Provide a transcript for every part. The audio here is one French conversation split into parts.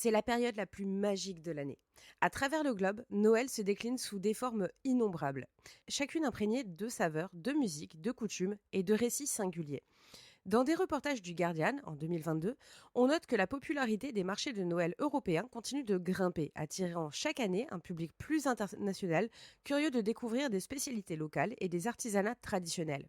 C'est la période la plus magique de l'année. À travers le globe, Noël se décline sous des formes innombrables, chacune imprégnée de saveurs, de musique, de coutumes et de récits singuliers. Dans des reportages du Guardian en 2022, on note que la popularité des marchés de Noël européens continue de grimper, attirant chaque année un public plus international, curieux de découvrir des spécialités locales et des artisanats traditionnels.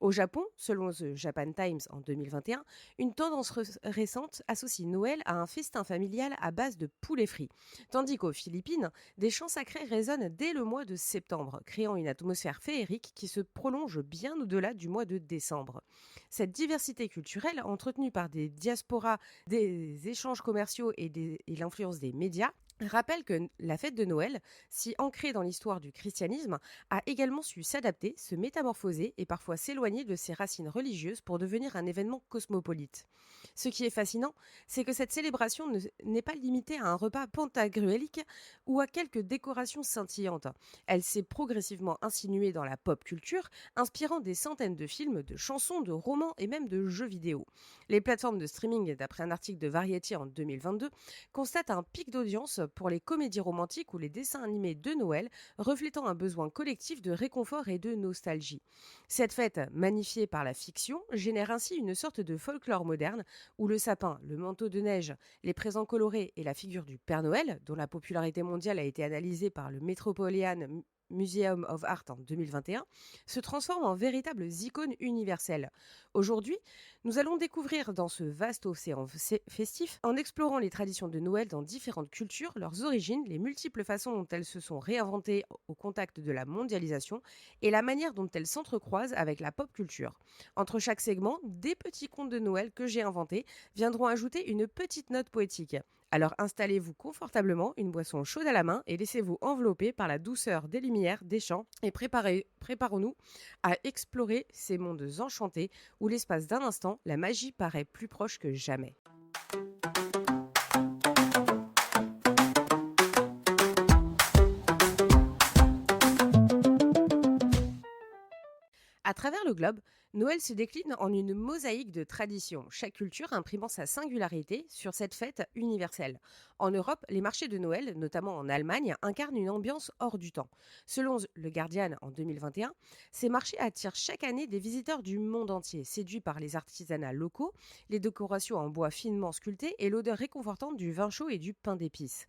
Au Japon, selon The Japan Times en 2021, une tendance récente associe Noël à un festin familial à base de poulet frit, tandis qu'aux Philippines, des chants sacrés résonnent dès le mois de septembre, créant une atmosphère féerique qui se prolonge bien au-delà du mois de décembre. Cette diversité culturelle, entretenue par des diasporas, des échanges commerciaux et l'influence des médias, rappelle que la fête de Noël, si ancrée dans l'histoire du christianisme, a également su s'adapter, se métamorphoser et parfois s'éloigner de ses racines religieuses pour devenir un événement cosmopolite. Ce qui est fascinant, c'est que cette célébration n'est pas limitée à un repas pantagruélique ou à quelques décorations scintillantes. Elle s'est progressivement insinuée dans la pop culture, inspirant des centaines de films, de chansons, de romans et même de jeux vidéo. Les plateformes de streaming, d'après un article de Variety en 2022, constatent un pic d'audience pour les comédies romantiques ou les dessins animés de Noël, reflétant un besoin collectif de réconfort et de nostalgie. Cette fête, magnifiée par la fiction, génère ainsi une sorte de folklore moderne où le sapin, le manteau de neige, les présents colorés et la figure du Père Noël, dont la popularité mondiale a été analysée par le Metropolitan Museum of Art en 2021, se transforment en véritables icônes universelles. Aujourd'hui, nous allons découvrir dans ce vaste océan festif, en explorant les traditions de Noël dans différentes cultures, leurs origines, les multiples façons dont elles se sont réinventées au contact de la mondialisation et la manière dont elles s'entrecroisent avec la pop culture. Entre chaque segment, des petits contes de Noël que j'ai inventés viendront ajouter une petite note poétique. Alors installez-vous confortablement, une boisson chaude à la main et laissez-vous envelopper par la douceur des lumières, des chants et préparons-nous à explorer ces mondes enchantés où l'espace d'un instant, la magie paraît plus proche que jamais. À travers le globe, Noël se décline en une mosaïque de traditions, chaque culture imprimant sa singularité sur cette fête universelle. En Europe, les marchés de Noël, notamment en Allemagne, incarnent une ambiance hors du temps. Selon le Guardian en 2021, ces marchés attirent chaque année des visiteurs du monde entier, séduits par les artisanats locaux, les décorations en bois finement sculpté et l'odeur réconfortante du vin chaud et du pain d'épices.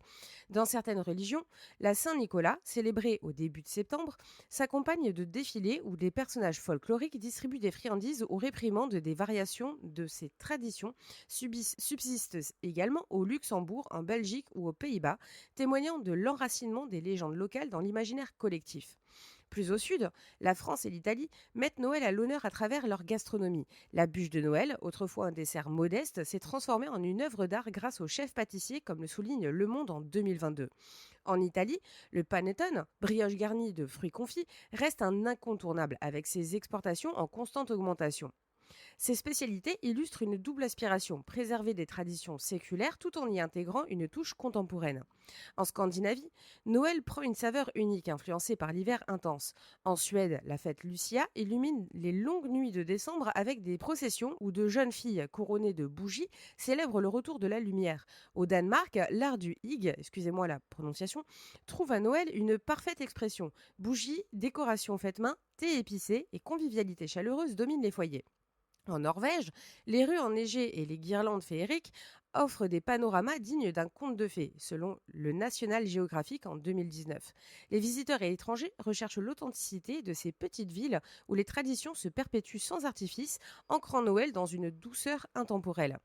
Dans certaines religions, la Saint-Nicolas, célébrée au début de septembre, s'accompagne de défilés où des personnages folkloriques distribuent des friandises ou réprimandent des variations de ces traditions subsistent également au Luxembourg, en Belgique ou aux Pays-Bas, témoignant de l'enracinement des légendes locales dans l'imaginaire collectif. Plus au sud, la France et l'Italie mettent Noël à l'honneur à travers leur gastronomie. La bûche de Noël, autrefois un dessert modeste, s'est transformée en une œuvre d'art grâce aux chefs pâtissiers, comme le souligne Le Monde en 2022. En Italie, le panettone, brioche garnie de fruits confits, reste un incontournable avec ses exportations en constante augmentation. Ces spécialités illustrent une double aspiration, préserver des traditions séculaires tout en y intégrant une touche contemporaine. En Scandinavie, Noël prend une saveur unique influencée par l'hiver intense. En Suède, la fête Lucia illumine les longues nuits de décembre avec des processions où de jeunes filles couronnées de bougies célèbrent le retour de la lumière. Au Danemark, l'art du hygge, excusez-moi la prononciation, trouve à Noël une parfaite expression. Bougies, décorations faites main, thé épicé et convivialité chaleureuse dominent les foyers. En Norvège, les rues enneigées et les guirlandes féeriques offrent des panoramas dignes d'un conte de fées, selon le National Geographic en 2019. Les visiteurs et étrangers recherchent l'authenticité de ces petites villes où les traditions se perpétuent sans artifice, ancrant Noël dans une douceur intemporelle.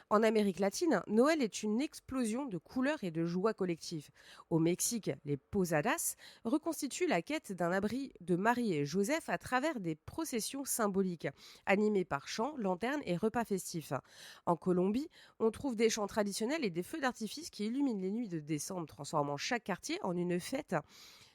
En Amérique latine, Noël est une explosion de couleurs et de joie collective. Au Mexique, les posadas reconstituent la quête d'un abri de Marie et Joseph à travers des processions symboliques, animées par chants, lanternes et repas festifs. En Colombie, on trouve des chants traditionnels et des feux d'artifice qui illuminent les nuits de décembre, transformant chaque quartier en une fête.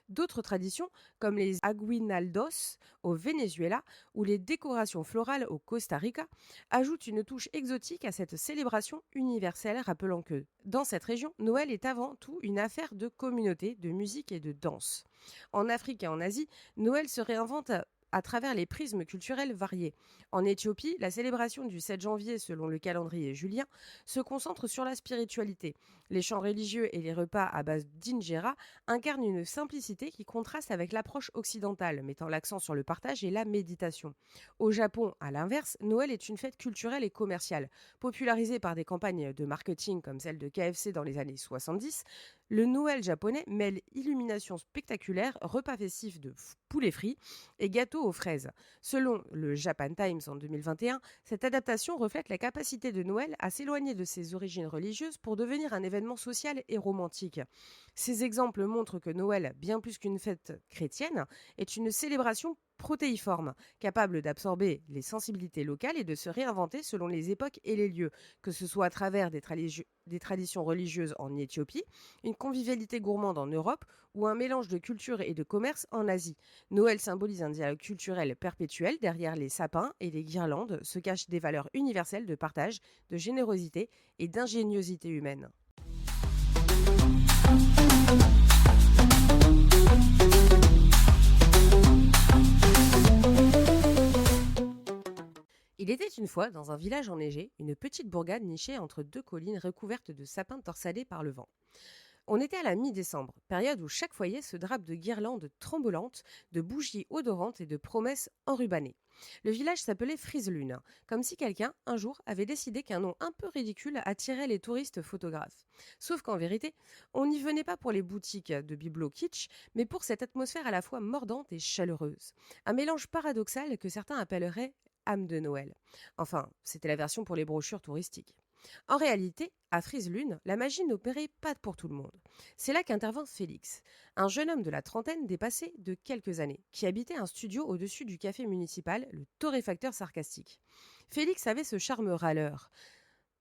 D'autres traditions, comme les aguinaldos au Venezuela ou les décorations florales au Costa Rica, ajoutent une touche exotique à cette célébration universelle, rappelant que, dans cette région, Noël est avant tout une affaire de communauté, de musique et de danse. En Afrique et en Asie, Noël se réinvente à travers les prismes culturels variés. En Éthiopie, la célébration du 7 janvier selon le calendrier julien se concentre sur la spiritualité. Les chants religieux et les repas à base d'injera incarnent une simplicité qui contraste avec l'approche occidentale, mettant l'accent sur le partage et la méditation. Au Japon, à l'inverse, Noël est une fête culturelle et commerciale. Popularisée par des campagnes de marketing comme celle de KFC dans les années 70, le Noël japonais mêle illuminations spectaculaires, repas festifs de poulet frit et gâteaux aux fraises. Selon le Japan Times en 2021, cette adaptation reflète la capacité de Noël à s'éloigner de ses origines religieuses pour devenir un événement social et romantique. Ces exemples montrent que Noël, bien plus qu'une fête chrétienne, est une célébration protéiforme, capable d'absorber les sensibilités locales et de se réinventer selon les époques et les lieux, que ce soit à travers des traditions religieuses en Éthiopie, une convivialité gourmande en Europe ou un mélange de culture et de commerce en Asie. Noël symbolise un dialogue culturel perpétuel. Derrière les sapins et les guirlandes se cachent des valeurs universelles de partage, de générosité et d'ingéniosité humaine. Il était une fois, dans un village enneigé, une petite bourgade nichée entre deux collines recouvertes de sapins torsadés par le vent. On était à la mi-décembre, période où chaque foyer se drape de guirlandes tremblantes, de bougies odorantes et de promesses enrubannées. Le village s'appelait Friselune, comme si quelqu'un, un jour, avait décidé qu'un nom un peu ridicule attirait les touristes photographes. Sauf qu'en vérité, on n'y venait pas pour les boutiques de bibelots kitsch, mais pour cette atmosphère à la fois mordante et chaleureuse. Un mélange paradoxal que certains appelleraient âme de Noël. Enfin, c'était la version pour les brochures touristiques. En réalité, à Friselune, la magie n'opérait pas pour tout le monde. C'est là qu'intervint Félix, un jeune homme de la trentaine dépassé de quelques années, qui habitait un studio au-dessus du café municipal, le torréfacteur sarcastique. Félix avait ce charme râleur,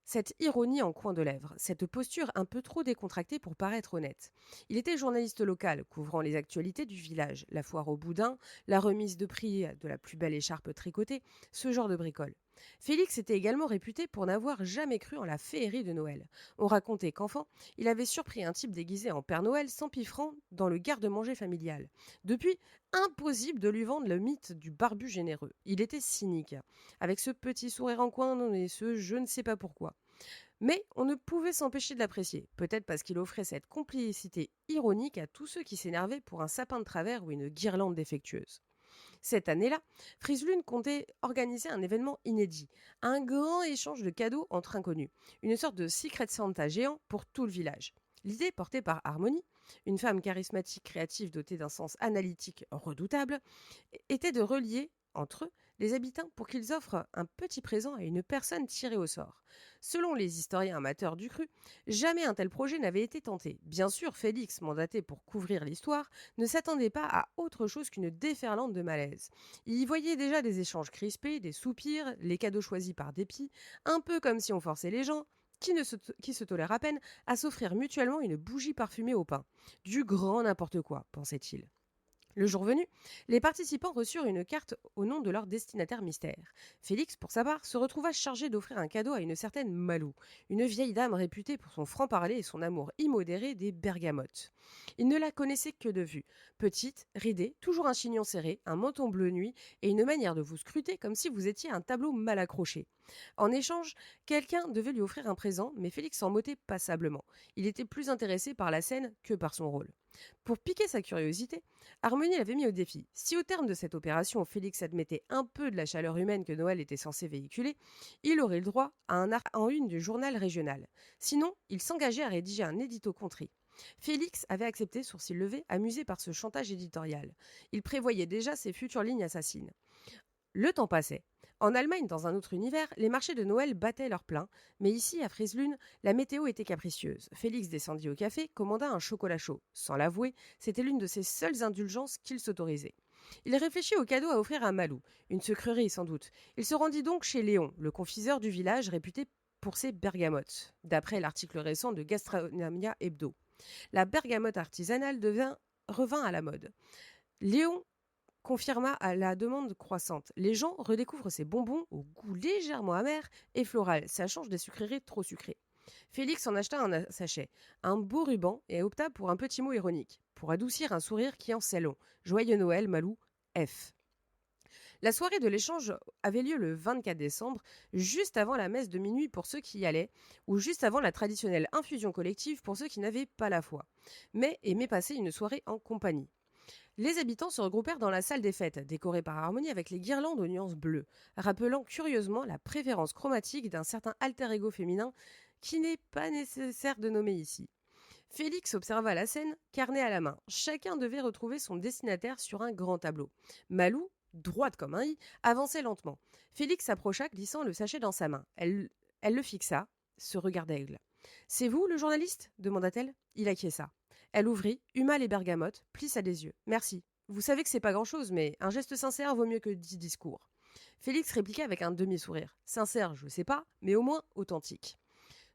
cette ironie en coin de lèvres, cette posture un peu trop décontractée pour paraître honnête. Il était journaliste local, couvrant les actualités du village, la foire au boudin, la remise de prix de la plus belle écharpe tricotée, ce genre de bricole. Félix était également réputé pour n'avoir jamais cru en la féerie de Noël. On racontait qu'enfant, il avait surpris un type déguisé en Père Noël sans piffrant dans le garde-manger familial. Depuis, impossible de lui vendre le mythe du barbu généreux. Il était cynique, avec ce petit sourire en coin et ce je ne sais pas pourquoi. Mais on ne pouvait s'empêcher de l'apprécier, peut-être parce qu'il offrait cette complicité ironique à tous ceux qui s'énervaient pour un sapin de travers ou une guirlande défectueuse. Cette année-là, Friselune comptait organiser un événement inédit, un grand échange de cadeaux entre inconnus, une sorte de Secret Santa géant pour tout le village. L'idée, portée par Harmonie, une femme charismatique créative dotée d'un sens analytique redoutable, était de relier entre eux les habitants pour qu'ils offrent un petit présent à une personne tirée au sort. Selon les historiens amateurs du cru, jamais un tel projet n'avait été tenté. Bien sûr, Félix, mandaté pour couvrir l'histoire, ne s'attendait pas à autre chose qu'une déferlante de malaise. Il y voyait déjà des échanges crispés, des soupirs, les cadeaux choisis par dépit, un peu comme si on forçait les gens, qui se tolèrent à peine, à s'offrir mutuellement une bougie parfumée au pain. Du grand n'importe quoi, pensait-il. Le jour venu, les participants reçurent une carte au nom de leur destinataire mystère. Félix, pour sa part, se retrouva chargé d'offrir un cadeau à une certaine Malou, une vieille dame réputée pour son franc-parler et son amour immodéré des bergamotes. Il ne la connaissait que de vue. Petite, ridée, toujours un chignon serré, un menton bleu nuit et une manière de vous scruter comme si vous étiez un tableau mal accroché. En échange, quelqu'un devait lui offrir un présent, mais Félix s'en moquait passablement. Il était plus intéressé par la scène que par son rôle. Pour piquer sa curiosité, Harmonie l'avait mis au défi. Si au terme de cette opération, Félix admettait un peu de la chaleur humaine que Noël était censé véhiculer, il aurait le droit à un article en une du journal régional. Sinon, il s'engageait à rédiger un édito contrit. Félix avait accepté, sourcils levés, amusé par ce chantage éditorial. Il prévoyait déjà ses futures lignes assassines. Le temps passait. En Allemagne, dans un autre univers, les marchés de Noël battaient leur plein, mais ici, à Friselune, la météo était capricieuse. Félix descendit au café, commanda un chocolat chaud. Sans l'avouer, c'était l'une de ses seules indulgences qu'il s'autorisait. Il réfléchit au cadeau à offrir à Malou, une sucrerie sans doute. Il se rendit donc chez Léon, le confiseur du village réputé pour ses bergamotes, d'après l'article récent de Gastronomia Hebdo. La bergamote artisanale revint à la mode. Léon confirma à la demande croissante. Les gens redécouvrent ces bonbons au goût légèrement amer et floral. Ça change des sucreries trop sucrées. Félix en acheta un sachet, un beau ruban et opta pour un petit mot ironique, pour adoucir un sourire qui en sait long. Joyeux Noël, Malou, F. La soirée de l'échange avait lieu le 24 décembre, juste avant la messe de minuit pour ceux qui y allaient, ou juste avant la traditionnelle infusion collective pour ceux qui n'avaient pas la foi, mais aimaient passer une soirée en compagnie. Les habitants se regroupèrent dans la salle des fêtes, décorée par harmonie avec les guirlandes aux nuances bleues, rappelant curieusement la préférence chromatique d'un certain alter ego féminin qui n'est pas nécessaire de nommer ici. Félix observa la scène, carnet à la main. Chacun devait retrouver son destinataire sur un grand tableau. Malou, droite comme un i, avançait lentement. Félix s'approcha, glissant le sachet dans sa main. Elle le fixa, ce regard d'aigle. C'est vous, le journaliste demanda-t-elle. Il acquiesça. Elle ouvrit, huma les bergamotes, plissa des yeux. Merci. Vous savez que c'est pas grand-chose, mais un geste sincère vaut mieux que 10 discours. Félix répliqua avec un demi-sourire. Sincère, je sais pas, mais au moins authentique.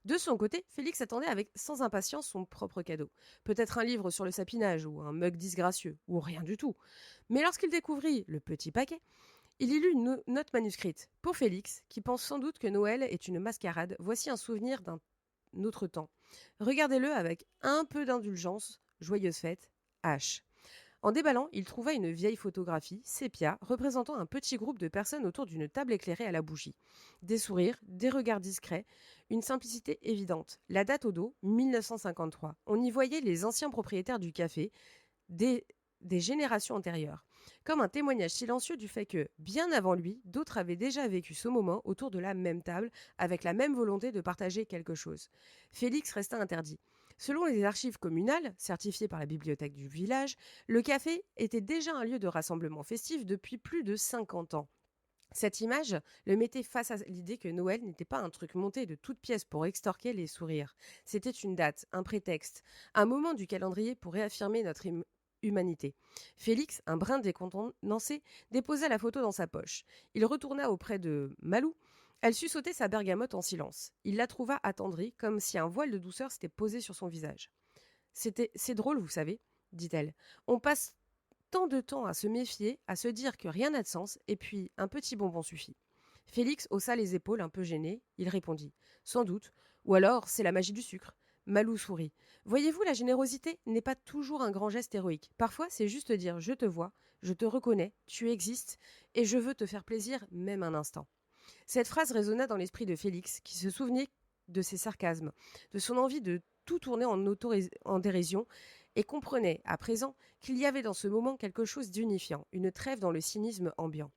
De son côté, Félix attendait avec sans impatience son propre cadeau. Peut-être un livre sur le sapinage, ou un mug disgracieux, ou rien du tout. Mais lorsqu'il découvrit le petit paquet, il y lut une note manuscrite. Pour Félix, qui pense sans doute que Noël est une mascarade, voici un souvenir d'un autre temps. Regardez-le avec un peu d'indulgence. Joyeuse fête, H. En déballant, il trouva une vieille photographie, sépia, représentant un petit groupe de personnes autour d'une table éclairée à la bougie. Des sourires, des regards discrets, une simplicité évidente. La date au dos, 1953. On y voyait les anciens propriétaires du café, des générations antérieures. Comme un témoignage silencieux du fait que, bien avant lui, d'autres avaient déjà vécu ce moment autour de la même table, avec la même volonté de partager quelque chose. Félix resta interdit. Selon les archives communales, certifiées par la bibliothèque du village, le café était déjà un lieu de rassemblement festif depuis plus de 50 ans. Cette image le mettait face à l'idée que Noël n'était pas un truc monté de toutes pièces pour extorquer les sourires. C'était une date, un prétexte, un moment du calendrier pour réaffirmer notre humanité. Félix, un brin décontenancé, déposa la photo dans sa poche. Il retourna auprès de Malou. Elle suçotait sa bergamote en silence. Il la trouva attendrie, comme si un voile de douceur s'était posé sur son visage. C'est drôle, vous savez, dit-elle. On passe tant de temps à se méfier, à se dire que rien n'a de sens, et puis un petit bonbon suffit. Félix haussa les épaules un peu gêné. Il répondit. Sans doute. Ou alors, c'est la magie du sucre. Malou sourit. Voyez-vous, la générosité n'est pas toujours un grand geste héroïque. Parfois, c'est juste dire je te vois, je te reconnais, tu existes, et je veux te faire plaisir même un instant. Cette phrase résonna dans l'esprit de Félix, qui se souvenait de ses sarcasmes, de son envie de tout tourner en dérision, et comprenait, à présent, qu'il y avait dans ce moment quelque chose d'unifiant, une trêve dans le cynisme ambiant.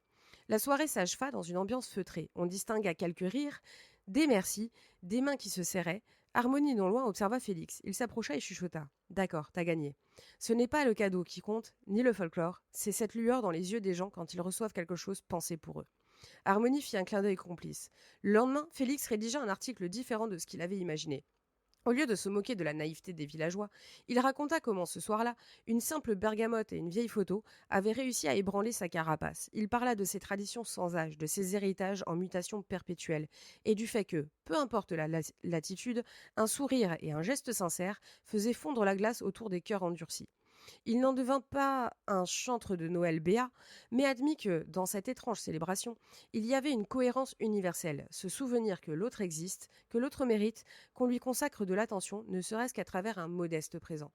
La soirée s'acheva dans une ambiance feutrée. On distingua quelques rires, des merci, des mains qui se serraient. Harmonie non loin observa Félix. Il s'approcha et chuchota. D'accord, t'as gagné. Ce n'est pas le cadeau qui compte, ni le folklore, c'est cette lueur dans les yeux des gens quand ils reçoivent quelque chose pensé pour eux. Harmonie fit un clin d'œil complice. Le lendemain, Félix rédigea un article différent de ce qu'il avait imaginé. Au lieu de se moquer de la naïveté des villageois, il raconta comment, ce soir-là, une simple bergamote et une vieille photo avaient réussi à ébranler sa carapace. Il parla de ses traditions sans âge, de ses héritages en mutation perpétuelle, et du fait que, peu importe la latitude, un sourire et un geste sincère faisaient fondre la glace autour des cœurs endurcis. Il n'en devint pas un chantre de Noël béat, mais admit que, dans cette étrange célébration, il y avait une cohérence universelle, se souvenir que l'autre existe, que l'autre mérite, qu'on lui consacre de l'attention, ne serait-ce qu'à travers un modeste présent.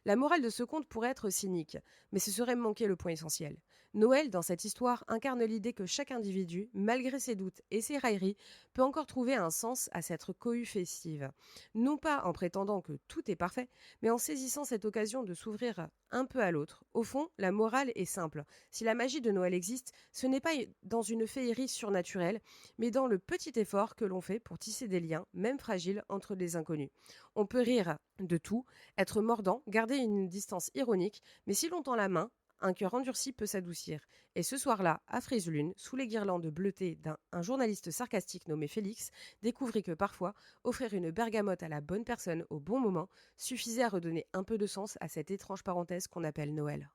La morale de ce conte pourrait être cynique, mais ce serait manquer le point essentiel. Noël, dans cette histoire, incarne l'idée que chaque individu, malgré ses doutes et ses railleries, peut encore trouver un sens à cette cohue festive. Non pas en prétendant que tout est parfait, mais en saisissant cette occasion de s'ouvrir un peu à l'autre. Au fond, la morale est simple. Si la magie de Noël existe, ce n'est pas dans une féerie surnaturelle, mais dans le petit effort que l'on fait pour tisser des liens, même fragiles, entre des inconnus. On peut rire de tout, être mordant, garder une distance ironique, mais si l'on tend la main, un cœur endurci peut s'adoucir. Et ce soir-là, à Frésulune, sous les guirlandes bleutées d'un journaliste sarcastique nommé Félix, découvrit que parfois, offrir une bergamote à la bonne personne au bon moment suffisait à redonner un peu de sens à cette étrange parenthèse qu'on appelle Noël.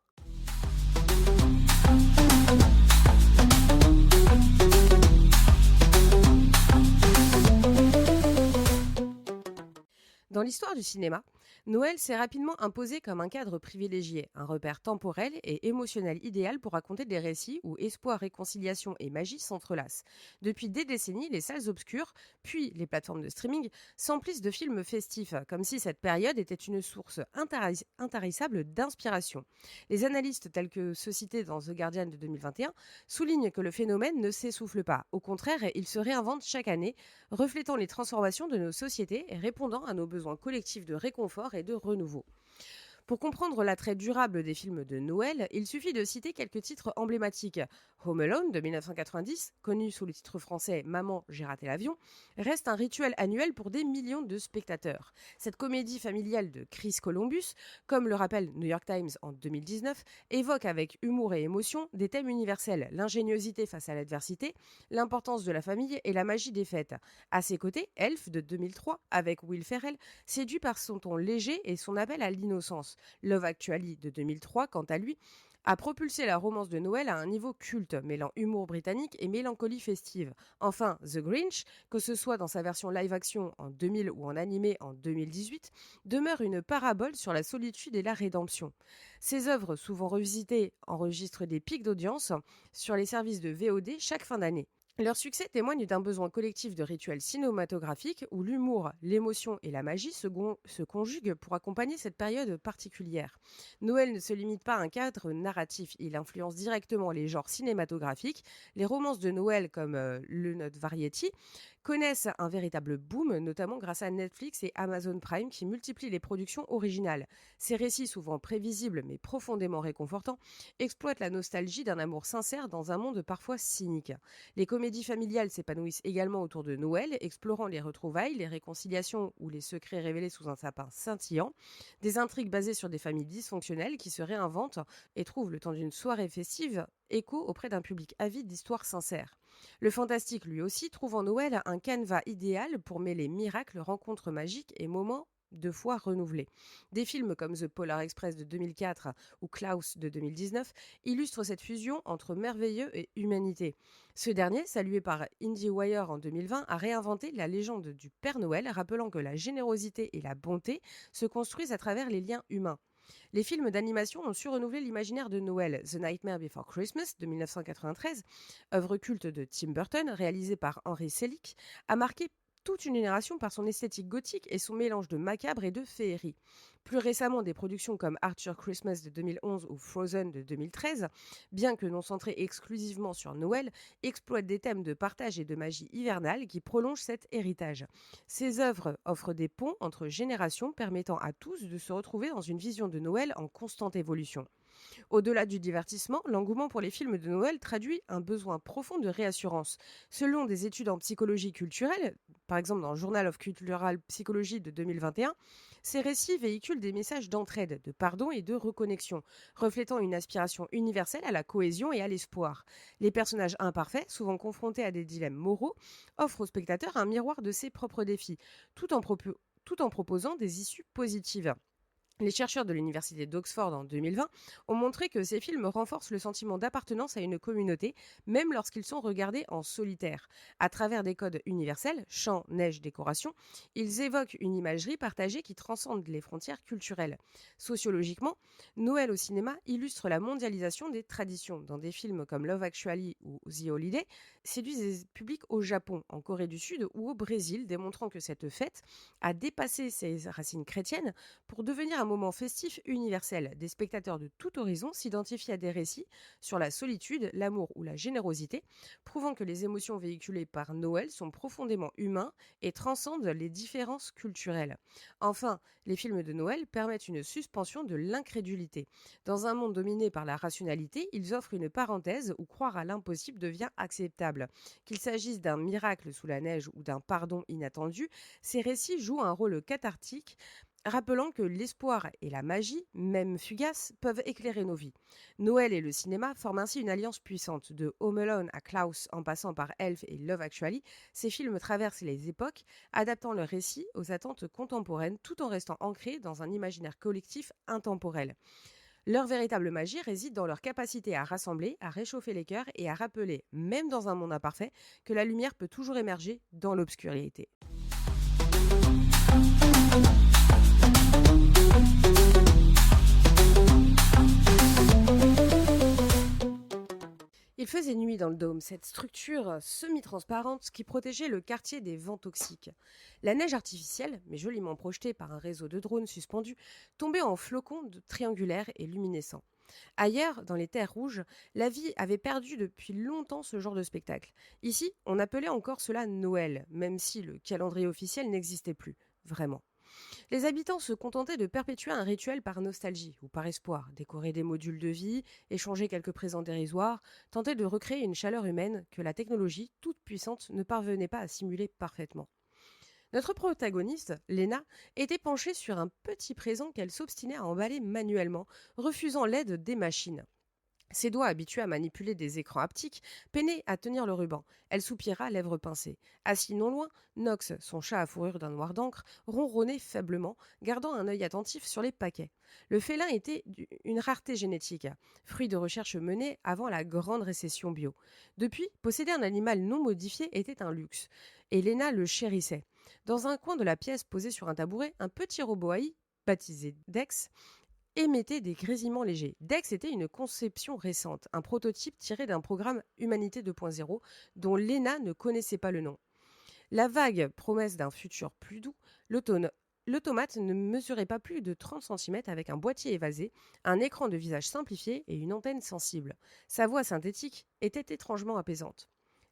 Dans l'histoire du cinéma, Noël s'est rapidement imposé comme un cadre privilégié, un repère temporel et émotionnel idéal pour raconter des récits où espoir, réconciliation et magie s'entrelacent. Depuis des décennies, les salles obscures, puis les plateformes de streaming, s'emplissent de films festifs, comme si cette période était une source intarissable d'inspiration. Les analystes tels que ceux cités dans The Guardian de 2021 soulignent que le phénomène ne s'essouffle pas. Au contraire, il se réinvente chaque année, reflétant les transformations de nos sociétés et répondant à nos besoins collectifs de réconfort et de renouveau. Pour comprendre l'attrait durable des films de Noël, il suffit de citer quelques titres emblématiques. Home Alone de 1990, connu sous le titre français Maman, j'ai raté l'avion, reste un rituel annuel pour des millions de spectateurs. Cette comédie familiale de Chris Columbus, comme le rappelle New York Times en 2019, évoque avec humour et émotion des thèmes universels, l'ingéniosité face à l'adversité, l'importance de la famille et la magie des fêtes. À ses côtés, Elf de 2003, avec Will Ferrell, séduit par son ton léger et son appel à l'innocence. Love Actually de 2003, quant à lui, a propulsé la romance de Noël à un niveau culte, mêlant humour britannique et mélancolie festive. Enfin, The Grinch, que ce soit dans sa version live-action en 2000 ou en animé en 2018, demeure une parabole sur la solitude et la rédemption. Ces œuvres, souvent revisitées, enregistrent des pics d'audience sur les services de VOD chaque fin d'année. Leur succès témoigne d'un besoin collectif de rituels cinématographiques où l'humour, l'émotion et la magie se conjuguent pour accompagner cette période particulière. Noël ne se limite pas à un cadre narratif, il influence directement les genres cinématographiques. Les romances de Noël comme Le Note Variety connaissent un véritable boom, notamment grâce à Netflix et Amazon Prime qui multiplient les productions originales. Ces récits, souvent prévisibles mais profondément réconfortants, exploitent la nostalgie d'un amour sincère dans un monde parfois cynique. Les comédies familiales s'épanouissent également autour de Noël, explorant les retrouvailles, les réconciliations ou les secrets révélés sous un sapin scintillant. Des intrigues basées sur des familles dysfonctionnelles qui se réinventent et trouvent, le temps d'une soirée festive, écho auprès d'un public avide d'histoires sincères. Le fantastique, lui aussi, trouve en Noël un canevas idéal pour mêler miracles, rencontres magiques et moments de foi renouvelés. Des films comme The Polar Express de 2004 ou Klaus de 2019 illustrent cette fusion entre merveilleux et humanité. Ce dernier, salué par IndieWire en 2020, a réinventé la légende du Père Noël, rappelant que la générosité et la bonté se construisent à travers les liens humains. Les films d'animation ont su renouveler l'imaginaire de Noël. The Nightmare Before Christmas de 1993, œuvre culte de Tim Burton, réalisée par Henry Selick, a marqué toute une génération par son esthétique gothique et son mélange de macabre et de féerie. Plus récemment, des productions comme Arthur Christmas de 2011 ou Frozen de 2013, bien que non centrées exclusivement sur Noël, exploitent des thèmes de partage et de magie hivernale qui prolongent cet héritage. Ces œuvres offrent des ponts entre générations permettant à tous de se retrouver dans une vision de Noël en constante évolution. Au-delà du divertissement, l'engouement pour les films de Noël traduit un besoin profond de réassurance. Selon des études en psychologie culturelle, par exemple dans le Journal of Cultural Psychology de 2021, ces récits véhiculent des messages d'entraide, de pardon et de reconnexion, reflétant une aspiration universelle à la cohésion et à l'espoir. Les personnages imparfaits, souvent confrontés à des dilemmes moraux, offrent au spectateur un miroir de ses propres défis, tout en proposant des issues positives. Les chercheurs de l'université d'Oxford en 2020 ont montré que ces films renforcent le sentiment d'appartenance à une communauté, même lorsqu'ils sont regardés en solitaire. À travers des codes universels, chant, neige, décoration, ils évoquent une imagerie partagée qui transcende les frontières culturelles. Sociologiquement, Noël au cinéma illustre la mondialisation des traditions. Dans des films comme Love Actually ou The Holiday, séduisent des publics au Japon, en Corée du Sud ou au Brésil, démontrant que cette fête a dépassé ses racines chrétiennes pour devenir un moment festif universel. Des spectateurs de tout horizon s'identifient à des récits sur la solitude, l'amour ou la générosité, prouvant que les émotions véhiculées par Noël sont profondément humains et transcendent les différences culturelles. Enfin, les films de Noël permettent une suspension de l'incrédulité. Dans un monde dominé par la rationalité, ils offrent une parenthèse où croire à l'impossible devient acceptable. Qu'il s'agisse d'un miracle sous la neige ou d'un pardon inattendu, ces récits jouent un rôle cathartique, rappelant que l'espoir et la magie, même fugaces, peuvent éclairer nos vies. Noël et le cinéma forment ainsi une alliance puissante. De Home Alone à Klaus en passant par Elf et Love Actually, ces films traversent les époques, adaptant leurs récits aux attentes contemporaines tout en restant ancrés dans un imaginaire collectif intemporel. Leur véritable magie réside dans leur capacité à rassembler, à réchauffer les cœurs et à rappeler, même dans un monde imparfait, que la lumière peut toujours émerger dans l'obscurité. dans le dôme, cette structure semi-transparente qui protégeait le quartier des vents toxiques. La neige artificielle, mais joliment projetée par un réseau de drones suspendus, tombait en triangulaires et luminescents. Ailleurs, dans les terres rouges, la vie avait perdu depuis longtemps ce genre de spectacle. Ici, on appelait encore cela Noël, même si le calendrier officiel n'existait plus, vraiment. Les habitants se contentaient de perpétuer un rituel par nostalgie ou par espoir, décorer des modules de vie, échanger quelques présents dérisoires, tenter de recréer une chaleur humaine que la technologie, toute puissante, ne parvenait pas à simuler parfaitement. Notre protagoniste, Lena, était penchée sur un petit présent qu'elle s'obstinait à emballer manuellement, refusant l'aide des machines. Ses doigts, habitués à manipuler des écrans haptiques, peinaient à tenir le ruban. Elle soupira, lèvres pincées. Assis non loin, Nox, son chat à fourrure d'un noir d'encre, ronronnait faiblement, gardant un œil attentif sur les paquets. Le félin était une rareté génétique, fruit de recherches menées avant la grande récession bio. Depuis, posséder un animal non modifié était un luxe, et Lena le chérissait. Dans un coin de la pièce, posé sur un tabouret, un petit robot AI, baptisé Dex, émettait des grésillements légers. Dex était une conception récente, un prototype tiré d'un programme Humanité 2.0 dont Lena ne connaissait pas le nom. La vague promesse d'un futur plus doux, l'automate ne mesurait pas plus de 30 cm avec un boîtier évasé, un écran de visage simplifié et une antenne sensible. Sa voix synthétique était étrangement apaisante.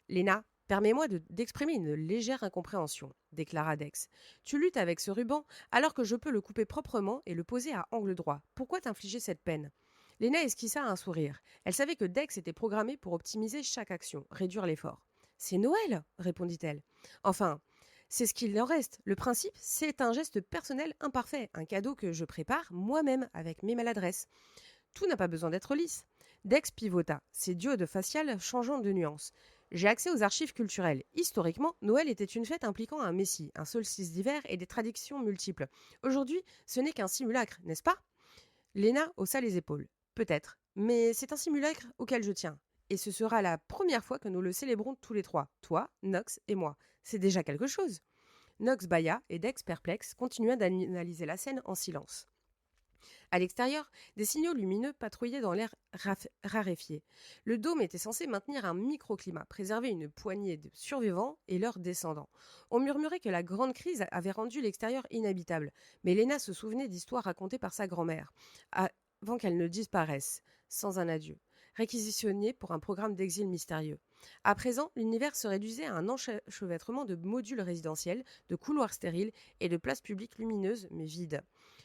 Lena, permets-moi d'exprimer une légère incompréhension, déclara Dex. Tu luttes avec ce ruban alors que je peux le couper proprement et le poser à angle droit. Pourquoi t'infliger cette peine? Lena esquissa un sourire. Elle savait que Dex était programmé pour optimiser chaque action, réduire l'effort. C'est Noël, répondit-elle. Enfin, c'est ce qu'il en reste. Le principe, c'est un geste personnel imparfait, un cadeau que je prépare moi-même avec mes maladresses. Tout n'a pas besoin d'être lisse. Dex pivota, ses diodes faciales changeant de nuance. J'ai accès aux archives culturelles. Historiquement, Noël était une fête impliquant un messie, un solstice d'hiver et des traditions multiples. Aujourd'hui, ce n'est qu'un simulacre, n'est-ce pas? Léna haussa les épaules. Peut-être, mais c'est un simulacre auquel je tiens. Et ce sera la première fois que nous le célébrons tous les trois, toi, Nox et moi. C'est déjà quelque chose. Nox bâilla et Dex, perplexe, continua d'analyser la scène en silence. À l'extérieur, des signaux lumineux patrouillaient dans l'air raréfié. Le dôme était censé maintenir un microclimat, préserver une poignée de survivants et leurs descendants. On murmurait que la grande crise avait rendu l'extérieur inhabitable, mais Léna se souvenait d'histoires racontées par sa grand-mère, avant qu'elle ne disparaisse, sans un adieu, réquisitionnée pour un programme d'exil mystérieux. À présent, l'univers se réduisait à un enchevêtrement de modules résidentiels, de couloirs stériles et de places publiques lumineuses mais vides.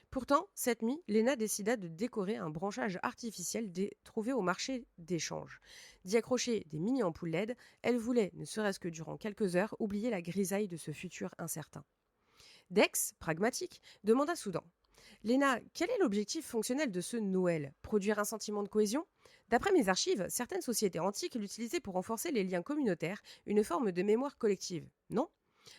Pourtant, cette nuit, Léna décida de décorer un branchage artificiel trouvé au marché d'échange. D'y accrocher des mini-ampoules LED, elle voulait, ne serait-ce que durant quelques heures, oublier la grisaille de ce futur incertain. Dex, pragmatique, demanda soudain. Léna, quel est l'objectif fonctionnel de ce Noël? Produire un sentiment de cohésion? D'après mes archives, certaines sociétés antiques l'utilisaient pour renforcer les liens communautaires, une forme de mémoire collective. Non?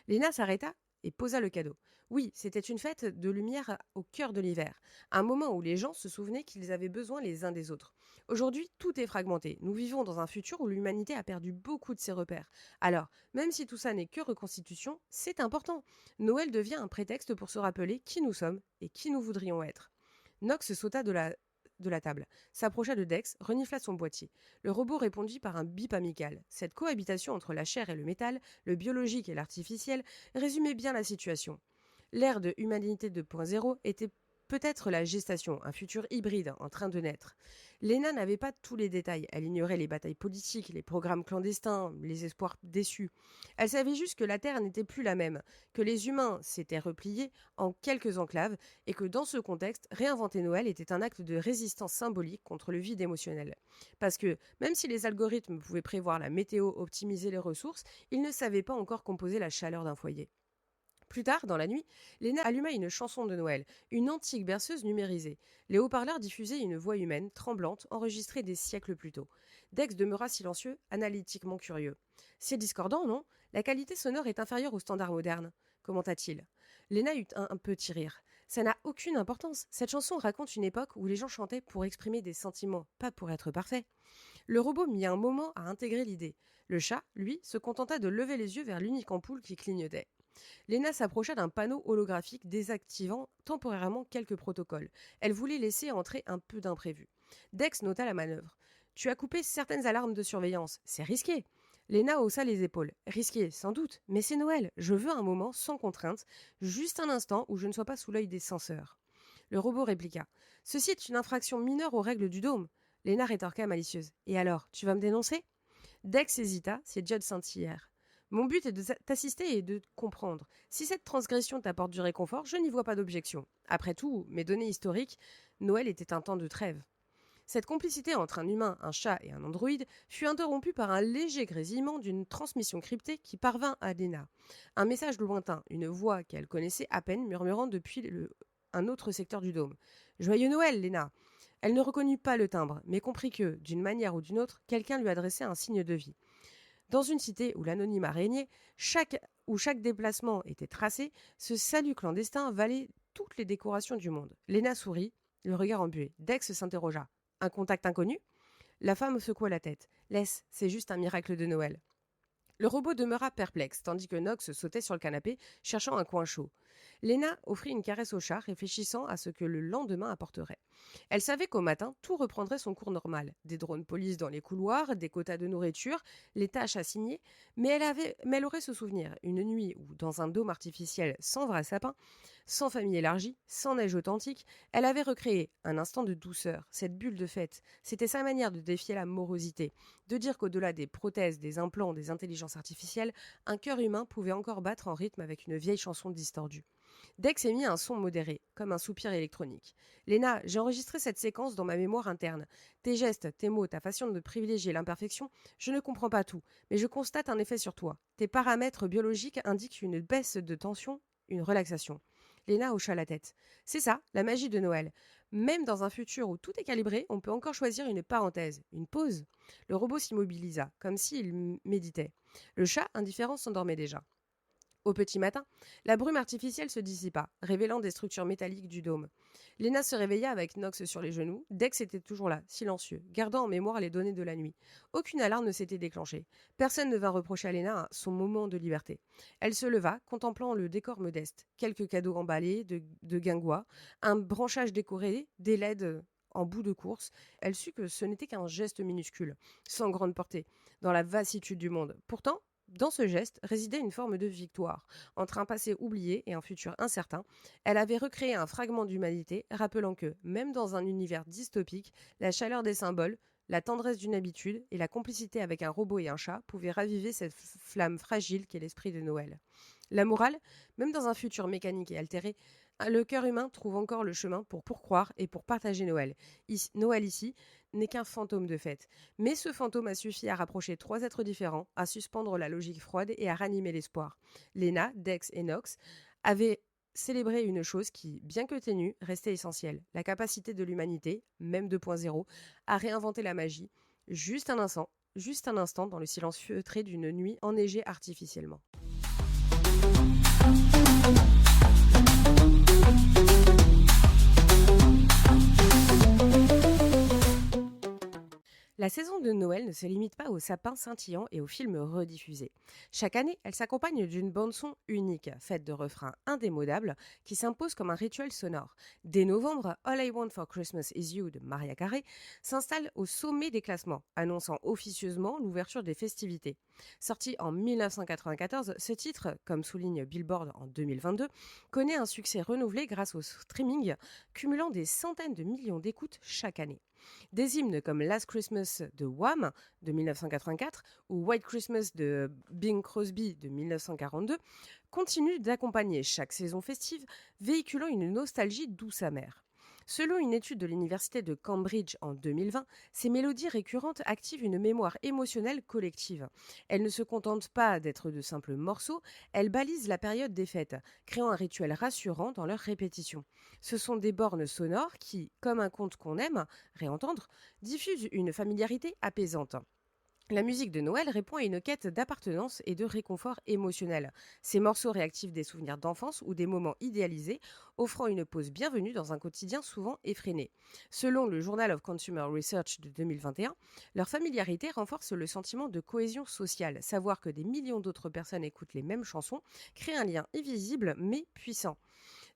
Léna s'arrêta et posa le cadeau. Oui, c'était une fête de lumière au cœur de l'hiver, un moment où les gens se souvenaient qu'ils avaient besoin les uns des autres. Aujourd'hui, tout est fragmenté. Nous vivons dans un futur où l'humanité a perdu beaucoup de ses repères. Alors, même si tout ça n'est que reconstitution, c'est important. Noël devient un prétexte pour se rappeler qui nous sommes et qui nous voudrions être. Nox sauta de la table, s'approcha de Dex, renifla son boîtier. Le robot répondit par un bip amical. Cette cohabitation entre la chair et le métal, le biologique et l'artificiel, résumait bien la situation. L'ère de Humanité 2.0 était peut-être la gestation, un futur hybride en train de naître. Léna n'avait pas tous les détails. Elle ignorait les batailles politiques, les programmes clandestins, les espoirs déçus. Elle savait juste que la Terre n'était plus la même, que les humains s'étaient repliés en quelques enclaves et que dans ce contexte, réinventer Noël était un acte de résistance symbolique contre le vide émotionnel. Parce que, même si les algorithmes pouvaient prévoir la météo, optimiser les ressources, ils ne savaient pas encore composer la chaleur d'un foyer. Plus tard, dans la nuit, Léna alluma une chanson de Noël, une antique berceuse numérisée. Les haut-parleurs diffusaient une voix humaine, tremblante, enregistrée des siècles plus tôt. Dex demeura silencieux, analytiquement curieux. C'est discordant, non? La qualité sonore est inférieure aux standards modernes, commenta-t-il. Léna eut un petit rire. Ça n'a aucune importance. Cette chanson raconte une époque où les gens chantaient pour exprimer des sentiments, pas pour être parfaits. Le robot mit un moment à intégrer l'idée. Le chat, lui, se contenta de lever les yeux vers l'unique ampoule qui clignotait. Léna s'approcha d'un panneau holographique désactivant temporairement quelques protocoles. Elle voulait laisser entrer un peu d'imprévu. Dex nota la manœuvre. Tu as coupé certaines alarmes de surveillance. C'est risqué. Léna haussa les épaules. Risqué, sans doute, mais c'est Noël. Je veux un moment sans contrainte, juste un instant où je ne sois pas sous l'œil des censeurs. Le robot répliqua. Ceci est une infraction mineure aux règles du dôme. Léna rétorqua malicieuse. Et alors, tu vas me dénoncer? Dex hésita, ses yeux scintillèrent. Mon but est de t'assister et de comprendre. Si cette transgression t'apporte du réconfort, je n'y vois pas d'objection. Après tout, mes données historiques, Noël était un temps de trêve. Cette complicité entre un humain, un chat et un androïde fut interrompue par un léger grésillement d'une transmission cryptée qui parvint à Lena. Un message lointain, une voix qu'elle connaissait à peine murmurant depuis un autre secteur du dôme. Joyeux Noël, Lena! Elle ne reconnut pas le timbre, mais comprit que, d'une manière ou d'une autre, quelqu'un lui adressait un signe de vie. Dans une cité où l'anonymat régnait, où chaque déplacement était tracé, ce salut clandestin valait toutes les décorations du monde. Lena sourit, le regard embué. Dex s'interrogea. Un contact inconnu? La femme secoua la tête. Laisse, c'est juste un miracle de Noël. Le robot demeura perplexe, tandis que Nox sautait sur le canapé, cherchant un coin chaud. Lena offrit une caresse au chat, réfléchissant à ce que le lendemain apporterait. Elle savait qu'au matin, tout reprendrait son cours normal. Des drones police dans les couloirs, des quotas de nourriture, les tâches assignées, mais elle aurait ce souvenir, une nuit où, dans un dôme artificiel sans vrai sapin, sans famille élargie, sans neige authentique, elle avait recréé un instant de douceur, cette bulle de fête. C'était sa manière de défier la morosité, de dire qu'au-delà des prothèses, des implants, des intelligences artificielles, un cœur humain pouvait encore battre en rythme avec une vieille chanson distordue. Dex émit un son modéré, comme un soupir électronique. Léna, j'ai enregistré cette séquence dans ma mémoire interne. Tes gestes, tes mots, ta façon de privilégier l'imperfection, je ne comprends pas tout, mais je constate un effet sur toi. Tes paramètres biologiques indiquent une baisse de tension, une relaxation. Léna hocha la tête. C'est ça, la magie de Noël. Même dans un futur où tout est calibré, on peut encore choisir une parenthèse, une pause. Le robot s'immobilisa, comme s'il méditait. Le chat, indifférent, s'endormait déjà. Au petit matin, la brume artificielle se dissipa, révélant des structures métalliques du dôme. Léna se réveilla avec Nox sur les genoux. Dex était toujours là, silencieux, gardant en mémoire les données de la nuit. Aucune alarme ne s'était déclenchée. Personne ne vint reprocher à Léna son moment de liberté. Elle se leva, contemplant le décor modeste. Quelques cadeaux emballés, de guingois, un branchage décoré, des LED en bout de course. Elle sut que ce n'était qu'un geste minuscule, sans grande portée, dans la vastitude du monde. Pourtant, dans ce geste résidait une forme de victoire. Entre un passé oublié et un futur incertain, elle avait recréé un fragment d'humanité, rappelant que, même dans un univers dystopique, la chaleur des symboles, la tendresse d'une habitude et la complicité avec un robot et un chat pouvaient raviver cette flamme fragile qu'est l'esprit de Noël. La morale, même dans un futur mécanique et altéré, le cœur humain trouve encore le chemin pour croire et pour partager Noël. Noël ici n'est qu'un fantôme de fête. Mais ce fantôme a suffi à rapprocher trois êtres différents, à suspendre la logique froide et à ranimer l'espoir. Lena, Dex et Nox avaient célébré une chose qui, bien que ténue, restait essentielle. La capacité de l'humanité, même 2.0, à réinventer la magie, juste un instant dans le silence feutré d'une nuit enneigée artificiellement. La saison de Noël ne se limite pas aux sapins scintillants et aux films rediffusés. Chaque année, elle s'accompagne d'une bande-son unique, faite de refrains indémodables qui s'imposent comme un rituel sonore. Dès novembre, All I Want for Christmas Is You de Mariah Carey s'installe au sommet des classements, annonçant officieusement l'ouverture des festivités. Sorti en 1994, ce titre, comme souligne Billboard en 2022, connaît un succès renouvelé grâce au streaming, cumulant des centaines de millions d'écoutes chaque année. Des hymnes comme Last Christmas de Wham de 1984 ou White Christmas de Bing Crosby de 1942 continuent d'accompagner chaque saison festive, véhiculant une nostalgie douce amère. Selon une étude de l'université de Cambridge en 2020, ces mélodies récurrentes activent une mémoire émotionnelle collective. Elles ne se contentent pas d'être de simples morceaux, elles balisent la période des fêtes, créant un rituel rassurant dans leur répétition. Ce sont des bornes sonores qui, comme un conte qu'on aime réentendre, diffusent une familiarité apaisante. La musique de Noël répond à une quête d'appartenance et de réconfort émotionnel. Ces morceaux réactivent des souvenirs d'enfance ou des moments idéalisés, offrant une pause bienvenue dans un quotidien souvent effréné. Selon le Journal of Consumer Research de 2021, leur familiarité renforce le sentiment de cohésion sociale. Savoir que des millions d'autres personnes écoutent les mêmes chansons crée un lien invisible mais puissant.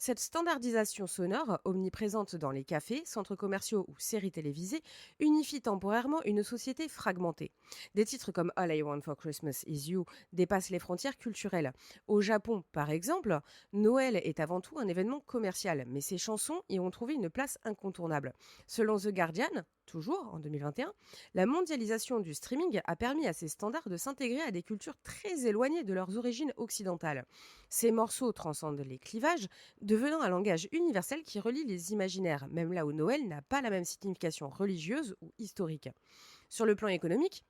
Cette standardisation sonore, omniprésente dans les cafés, centres commerciaux ou séries télévisées, unifie temporairement une société fragmentée. Des titres comme All I Want for Christmas Is You dépassent les frontières culturelles. Au Japon, par exemple, Noël est avant tout un événement commercial, mais ces chansons y ont trouvé une place incontournable. Selon The Guardian, toujours en 2021, la mondialisation du streaming a permis à ces standards de s'intégrer à des cultures très éloignées de leurs origines occidentales. Ces morceaux transcendent les clivages, devenant un langage universel qui relie les imaginaires, même là où Noël n'a pas la même signification religieuse ou historique. Sur le plan économique,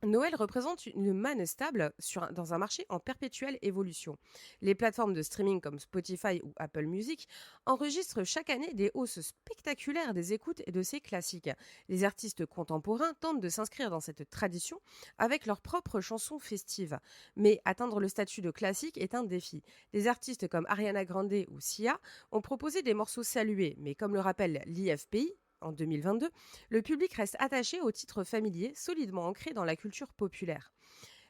Noël représente une manne stable dans un marché en perpétuelle évolution. Les plateformes de streaming comme Spotify ou Apple Music enregistrent chaque année des hausses spectaculaires des écoutes et de ces classiques. Les artistes contemporains tentent de s'inscrire dans cette tradition avec leurs propres chansons festives. Mais atteindre le statut de classique est un défi. Des artistes comme Ariana Grande ou Sia ont proposé des morceaux salués, mais comme le rappelle l'IFPI, en 2022, le public reste attaché aux titres familiers solidement ancrés dans la culture populaire.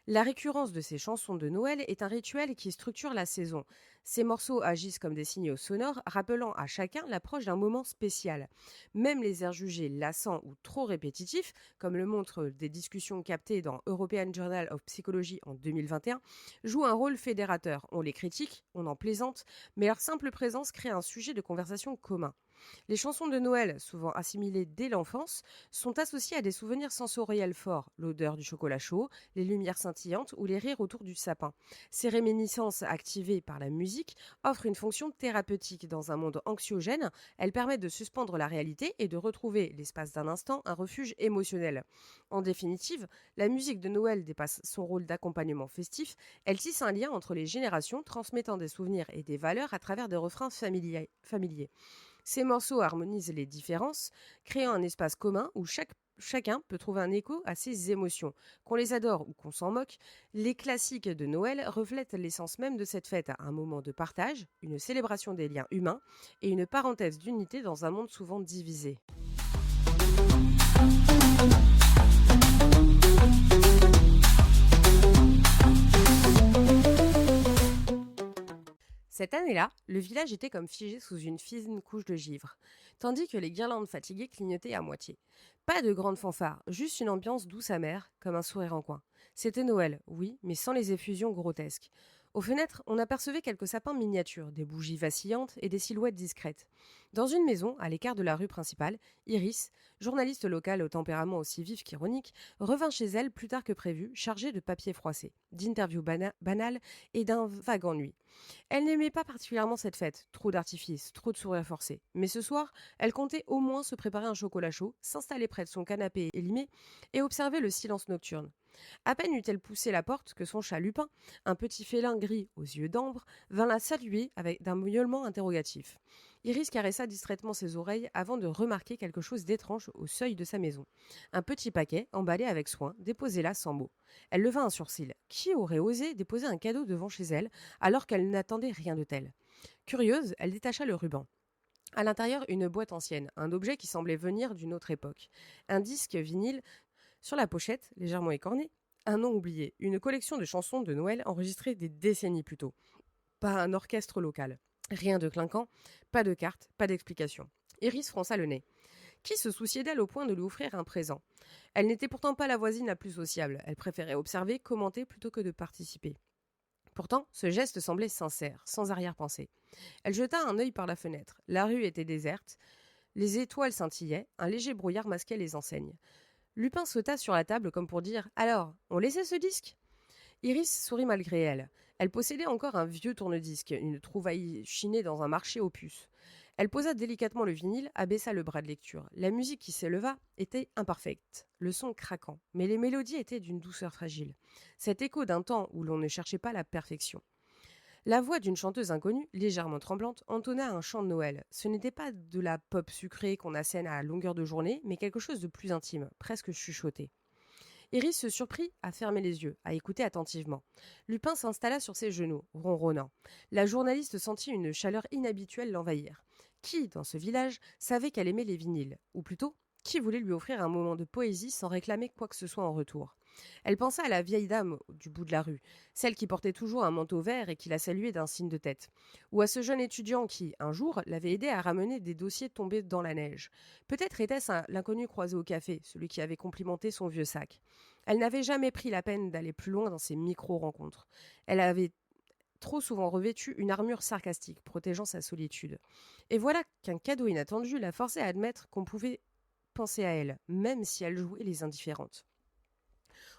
La récurrence de ces chansons de Noël est un rituel qui structure la saison. Ces morceaux agissent comme des signaux sonores, rappelant à chacun l'approche d'un moment spécial. Même les airs jugés lassants ou trop répétitifs, comme le montrent des discussions captées dans European Journal of Psychology en 2021, jouent un rôle fédérateur. On les critique, on en plaisante, mais leur simple présence crée un sujet de conversation commun. Les chansons de Noël, souvent assimilées dès l'enfance, sont associées à des souvenirs sensoriels forts, l'odeur du chocolat chaud, les lumières scintillantes ou les rires autour du sapin. Ces réminiscences activées par la musique offrent une fonction thérapeutique dans un monde anxiogène. Elles permettent de suspendre la réalité et de retrouver, l'espace d'un instant, un refuge émotionnel. En définitive, la musique de Noël dépasse son rôle d'accompagnement festif. Elle tisse un lien entre les générations, transmettant des souvenirs et des valeurs à travers des refrains familiers. Ces morceaux harmonisent les différences, créant un espace commun où chacun peut trouver un écho à ses émotions. Qu'on les adore ou qu'on s'en moque, les classiques de Noël reflètent l'essence même de cette fête, un moment de partage, une célébration des liens humains et une parenthèse d'unité dans un monde souvent divisé. Cette année-là, le village était comme figé sous une fine couche de givre, tandis que les guirlandes fatiguées clignotaient à moitié. Pas de grande fanfare, juste une ambiance douce amère, comme un sourire en coin. C'était Noël, oui, mais sans les effusions grotesques. Aux fenêtres, on apercevait quelques sapins miniatures, des bougies vacillantes et des silhouettes discrètes. Dans une maison, à l'écart de la rue principale, Iris, journaliste locale au tempérament aussi vif qu'ironique, revint chez elle plus tard que prévu, chargée de papiers froissés, d'interviews banales et d'un vague ennui. Elle n'aimait pas particulièrement cette fête, trop d'artifices, trop de sourires forcés. Mais ce soir, elle comptait au moins se préparer un chocolat chaud, s'installer près de son canapé élimé et observer le silence nocturne. À peine eut-elle poussé la porte que son chat Lupin, un petit félin gris aux yeux d'ambre, vint la saluer avec d'un miaulement interrogatif. Iris caressa distraitement ses oreilles avant de remarquer quelque chose d'étrange au seuil de sa maison. Un petit paquet, emballé avec soin, déposé là sans mots. Elle leva un sourcil. Qui aurait osé déposer un cadeau devant chez elle alors qu'elle n'attendait rien de tel? Curieuse, elle détacha le ruban. À l'intérieur, une boîte ancienne, un objet qui semblait venir d'une autre époque. Un disque vinyle sur la pochette, légèrement écorné, un nom oublié, une collection de chansons de Noël enregistrées des décennies plus tôt. Pas un orchestre local. Rien de clinquant, pas de carte, pas d'explication. Iris fronça le nez. Qui se souciait d'elle au point de lui offrir un présent? Elle n'était pourtant pas la voisine la plus sociable. Elle préférait observer, commenter plutôt que de participer. Pourtant, ce geste semblait sincère, sans arrière-pensée. Elle jeta un œil par la fenêtre. La rue était déserte, les étoiles scintillaient, un léger brouillard masquait les enseignes. Lupin sauta sur la table comme pour dire « Alors, on laissait ce disque ?» Iris sourit malgré elle. Elle possédait encore un vieux tourne-disque, une trouvaille chinée dans un marché aux puces. Elle posa délicatement le vinyle, abaissa le bras de lecture. La musique qui s'éleva était imparfaite, le son craquant, mais les mélodies étaient d'une douceur fragile. Cet écho d'un temps où l'on ne cherchait pas la perfection. La voix d'une chanteuse inconnue, légèrement tremblante, entonna un chant de Noël. Ce n'était pas de la pop sucrée qu'on assène à longueur de journée, mais quelque chose de plus intime, presque chuchoté. Iris se surprit à fermer les yeux, à écouter attentivement. Lupin s'installa sur ses genoux, ronronnant. La journaliste sentit une chaleur inhabituelle l'envahir. Qui, dans ce village, savait qu'elle aimait les vinyles? Ou plutôt, qui voulait lui offrir un moment de poésie sans réclamer quoi que ce soit en retour? Elle pensa à la vieille dame du bout de la rue, celle qui portait toujours un manteau vert et qui la saluait d'un signe de tête. Ou à ce jeune étudiant qui, un jour, l'avait aidé à ramener des dossiers tombés dans la neige. Peut-être était-ce l'inconnu croisé au café, celui qui avait complimenté son vieux sac. Elle n'avait jamais pris la peine d'aller plus loin dans ces micro-rencontres. Elle avait trop souvent revêtu une armure sarcastique, protégeant sa solitude. Et voilà qu'un cadeau inattendu la forçait à admettre qu'on pouvait penser à elle, même si elle jouait les indifférentes.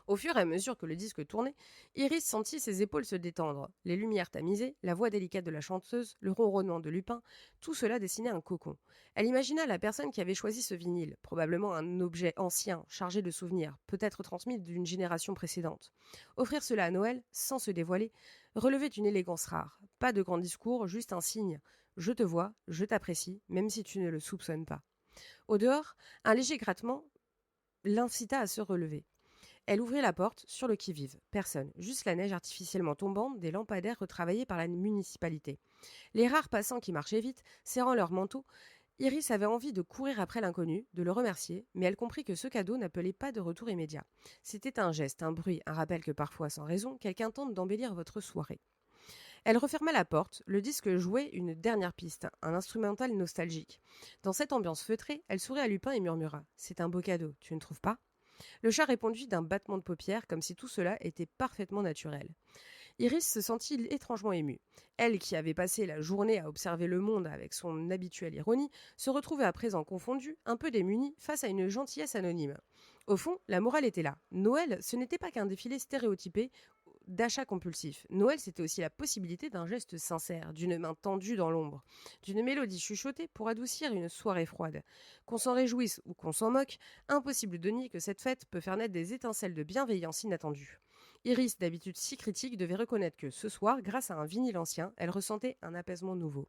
Au fur et à mesure que le disque tournait, Iris sentit ses épaules se détendre. Les lumières tamisées, la voix délicate de la chanteuse, le ronronnement de Lupin, tout cela dessinait un cocon. Elle imagina la personne qui avait choisi ce vinyle, probablement un objet ancien, chargé de souvenirs, peut-être transmis d'une génération précédente. Offrir cela à Noël, sans se dévoiler, relevait une élégance rare. Pas de grand discours, juste un signe. Je te vois, je t'apprécie, même si tu ne le soupçonnes pas. Au dehors, un léger grattement l'incita à se relever. Elle ouvrit la porte, sur le qui-vive. Personne, juste la neige artificiellement tombante, des lampadaires retravaillés par la municipalité. Les rares passants qui marchaient vite, serrant leurs manteaux, Iris avait envie de courir après l'inconnu, de le remercier, mais elle comprit que ce cadeau n'appelait pas de retour immédiat. C'était un geste, un bruit, un rappel que parfois, sans raison, quelqu'un tente d'embellir votre soirée. Elle referma la porte, le disque jouait une dernière piste, un instrumental nostalgique. Dans cette ambiance feutrée, elle sourit à Lupin et murmura « C'est un beau cadeau, tu ne trouves pas ?» Le chat répondit d'un battement de paupières, comme si tout cela était parfaitement naturel. Iris se sentit étrangement émue. Elle, qui avait passé la journée à observer le monde avec son habituelle ironie, se retrouvait à présent confondue, un peu démunie, face à une gentillesse anonyme. Au fond, la morale était là. Noël, ce n'était pas qu'un défilé stéréotypé d'achat compulsif. Noël, c'était aussi la possibilité d'un geste sincère, d'une main tendue dans l'ombre, d'une mélodie chuchotée pour adoucir une soirée froide. Qu'on s'en réjouisse ou qu'on s'en moque, impossible de nier que cette fête peut faire naître des étincelles de bienveillance inattendues. Iris, d'habitude si critique, devait reconnaître que ce soir, grâce à un vinyle ancien, elle ressentait un apaisement nouveau.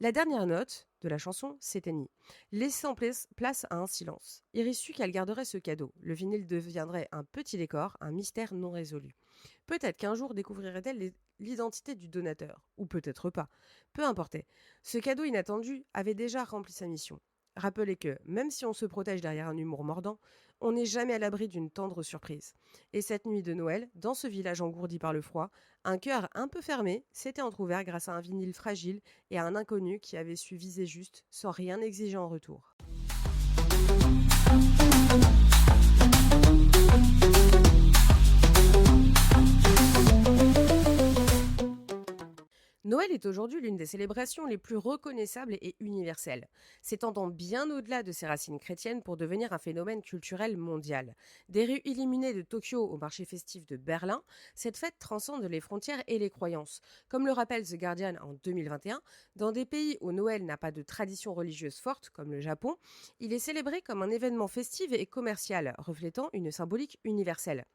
La dernière note de la chanson s'éteignit, laissant place à un silence. Iris sut qu'elle garderait ce cadeau. Le vinyle deviendrait un petit décor, un mystère non résolu. Peut-être qu'un jour découvrirait-elle l'identité du donateur, ou peut-être pas. Peu importait. Ce cadeau inattendu avait déjà rempli sa mission. Rappelez que, même si on se protège derrière un humour mordant, on n'est jamais à l'abri d'une tendre surprise. Et cette nuit de Noël, dans ce village engourdi par le froid, un cœur un peu fermé s'était entrouvert grâce à un vinyle fragile et à un inconnu qui avait su viser juste sans rien exiger en retour. Noël est aujourd'hui l'une des célébrations les plus reconnaissables et universelles, s'étendant bien au-delà de ses racines chrétiennes pour devenir un phénomène culturel mondial. Des rues illuminées de Tokyo au marché festif de Berlin, cette fête transcende les frontières et les croyances. Comme le rappelle The Guardian en 2021, dans des pays où Noël n'a pas de tradition religieuse forte, comme le Japon, il est célébré comme un événement festif et commercial, reflétant une symbolique universelle.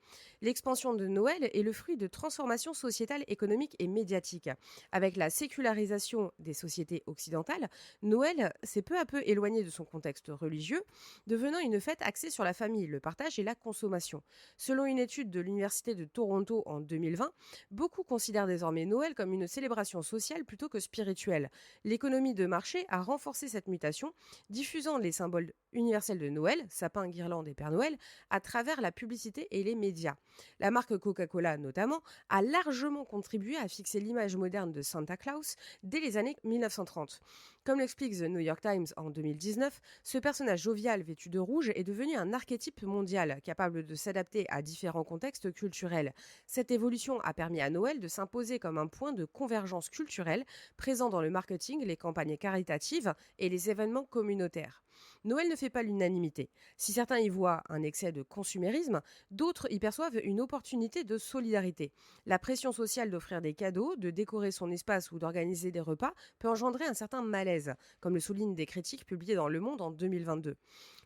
L'expansion de Noël est le fruit de transformations sociétales, économiques et médiatiques. Avec la sécularisation des sociétés occidentales, Noël s'est peu à peu éloigné de son contexte religieux, devenant une fête axée sur la famille, le partage et la consommation. Selon une étude de l'Université de Toronto en 2020, beaucoup considèrent désormais Noël comme une célébration sociale plutôt que spirituelle. L'économie de marché a renforcé cette mutation, diffusant les symboles universels de Noël, sapin, guirlande et Père Noël, à travers la publicité et les médias. La marque Coca-Cola, notamment, a largement contribué à fixer l'image moderne de Santa Claus dès les années 1930. Comme l'explique The New York Times en 2019, ce personnage jovial vêtu de rouge est devenu un archétype mondial, capable de s'adapter à différents contextes culturels. Cette évolution a permis à Noël de s'imposer comme un point de convergence culturelle, présent dans le marketing, les campagnes caritatives et les événements communautaires. Noël ne fait pas l'unanimité. Si certains y voient un excès de consumérisme, d'autres y perçoivent une opportunité de solidarité. La pression sociale d'offrir des cadeaux, de décorer son espace ou d'organiser des repas peut engendrer un certain malaise, comme le soulignent des critiques publiées dans Le Monde en 2022.